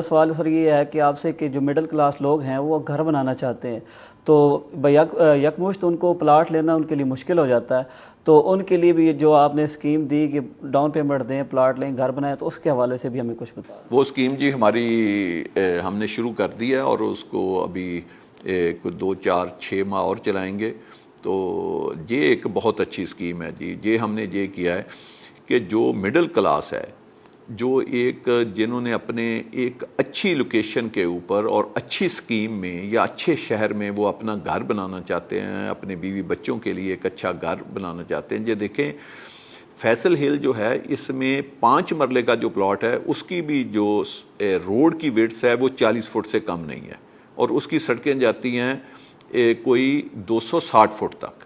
سوال سر یہ ہے کہ آپ سے کہ جو مڈل کلاس لوگ ہیں وہ گھر بنانا چاہتے ہیں تو یکمشت ان کو پلاٹ لینا ان کے لیے مشکل ہو جاتا ہے، تو ان کے لیے بھی جو آپ نے اسکیم دی کہ ڈاؤن پیمنٹ دیں، پلاٹ لیں، گھر بنائیں، تو اس کے حوالے سے بھی ہمیں کچھ بتا دیں۔ وہ اسکیم جی ہماری ہم نے شروع کر دی ہے اور اس کو ابھی 2 4 6 ماہ اور چلائیں گے۔ تو یہ ایک بہت اچھی اسکیم ہے جی۔ یہ ہم نے یہ کیا ہے کہ جو مڈل کلاس ہے، جو جنہوں نے اپنے ایک اچھی لوکیشن کے اوپر اور اچھی اسکیم میں یا اچھے شہر میں وہ اپنا گھر بنانا چاہتے ہیں، اپنے بیوی بچوں کے لیے ایک اچھا گھر بنانا چاہتے ہیں۔ یہ دیکھیں فیصل ہل جو ہے اس میں 5 مرلے کا جو پلاٹ ہے اس کی بھی جو روڈ کی وڈث ہے وہ 40 فٹ سے کم نہیں ہے، اور اس کی سڑکیں جاتی ہیں کوئی 260 فٹ تک۔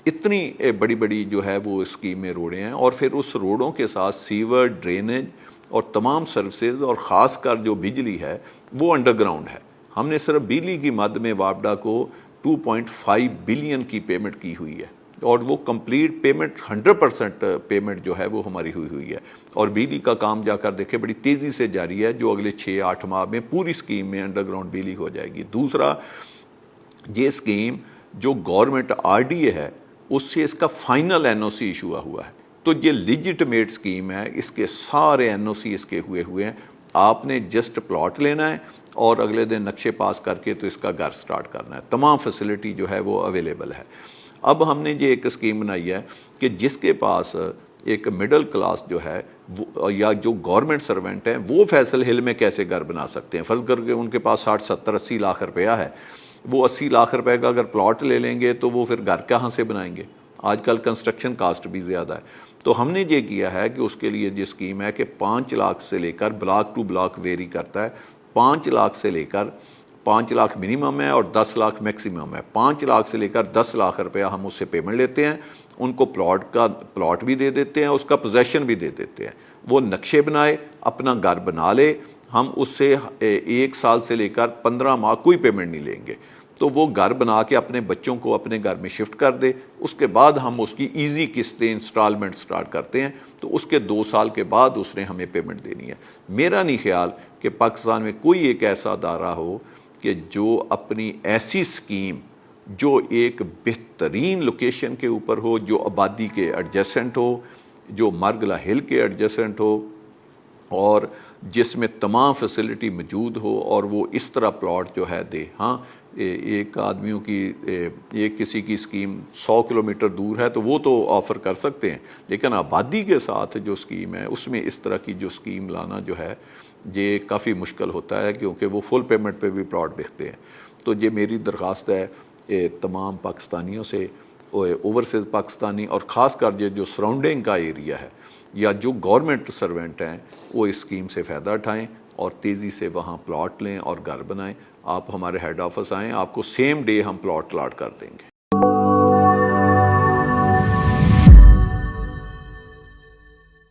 اتنی بڑی بڑی جو ہے وہ اسکیم میں روڈیں ہیں، اور پھر اس روڈوں کے ساتھ سیور، ڈرینیج اور تمام سروسز، اور خاص کر جو بجلی ہے وہ انڈر گراؤنڈ ہے۔ ہم نے صرف بجلی کی مد میں وابڈا کو 2.5 بلین کی پیمنٹ کی ہوئی ہے، اور وہ کمپلیٹ پیمنٹ 100% پیمنٹ جو ہے وہ ہماری ہوئی ہے۔ اور بجلی کا کام جا کر دیکھیں بڑی تیزی سے جاری ہے، جو اگلے 6 8 ماہ میں پوری اسکیم میں انڈر گراؤنڈ بجلی ہو جائے گی۔ دوسرا، یہ اسکیم جو گورنمنٹ RDA ہے اس سے اس کا فائنل NOC ایشو ہوا ہے، تو یہ لیجٹمیٹ اسکیم ہے، اس کے سارے NOC اس کے ہوئے ہیں۔ آپ نے جسٹ پلاٹ لینا ہے اور اگلے دن نقشے پاس کر کے تو اس کا گھر سٹارٹ کرنا ہے، تمام فیسلٹی جو ہے وہ اویلیبل ہے۔ اب ہم نے یہ ایک اسکیم بنائی ہے کہ جس کے پاس ایک مڈل کلاس جو ہے یا جو گورنمنٹ سرونٹ ہیں وہ فیصل ہل میں کیسے گھر بنا سکتے ہیں۔ فرض کر کے ان کے پاس 60 70 80 لاکھ روپیہ ہے، وہ 80 لاکھ روپے کا اگر پلاٹ لے لیں گے تو وہ پھر گھر کہاں سے بنائیں گے؟ آج کل کنسٹرکشن کاسٹ بھی زیادہ ہے۔ تو ہم نے یہ کیا ہے کہ اس کے لیے یہ اسکیم ہے کہ 5 لاکھ سے لے کر بلاک ٹو بلاک ویری کرتا ہے، 5 لاکھ سے لے کر 5 لاکھ منیمم ہے اور 10 لاکھ میکسیمم ہے۔ 5 لاکھ سے لے کر 10 لاکھ روپیہ ہم اس سے پیمنٹ لیتے ہیں، ان کو پلاٹ بھی دے دیتے ہیں، اس کا پوزیشن بھی دے دیتے ہیں، وہ نقشے بنائے، اپنا گھر بنا لے، ہم اس سے 1 سال سے لے کر 15 ماہ کوئی پیمنٹ نہیں لیں گے، تو وہ گھر بنا کے اپنے بچوں کو اپنے گھر میں شفٹ کر دے۔ اس کے بعد ہم اس کی ایزی قسطیں انسٹالمنٹ سٹارٹ کرتے ہیں، تو اس کے 2 سال کے بعد اس نے ہمیں پیمنٹ دینی ہے۔ میرا نہیں خیال کہ پاکستان میں کوئی ایک ایسا ادارہ ہو کہ جو اپنی ایسی اسکیم جو ایک بہترین لوکیشن کے اوپر ہو، جو آبادی کے ایڈجسنٹ ہو، جو مرگلہ ہل کے ایڈجسنٹ ہو، اور جس میں تمام فیسلٹی موجود ہو، اور وہ اس طرح پلاٹ جو ہے دے۔ ہاں، ایک آدمیوں کی کسی کی اسکیم 100 کلومیٹر دور ہے تو وہ تو آفر کر سکتے ہیں، لیکن آبادی کے ساتھ جو اسکیم ہے اس میں اس طرح کی جو اسکیم لانا جو ہے یہ کافی مشکل ہوتا ہے، کیونکہ وہ فل پیمنٹ پہ بھی پلاٹ بکتے ہیں۔ تو یہ میری درخواست ہے تمام پاکستانیوں سے، اوورسیز پاکستانی، اور خاص کر یہ جو سراؤنڈنگ کا ایریا ہے یا جو گورنمنٹ سرونٹ ہیں، وہ اس اسکیم سے فائدہ اٹھائیں اور تیزی سے وہاں پلاٹ لیں اور گھر بنائیں۔ آپ ہمارے ہیڈ آفس آئیں، آپ کو سیم ڈے ہم پلاٹ الاٹ کر دیں گے۔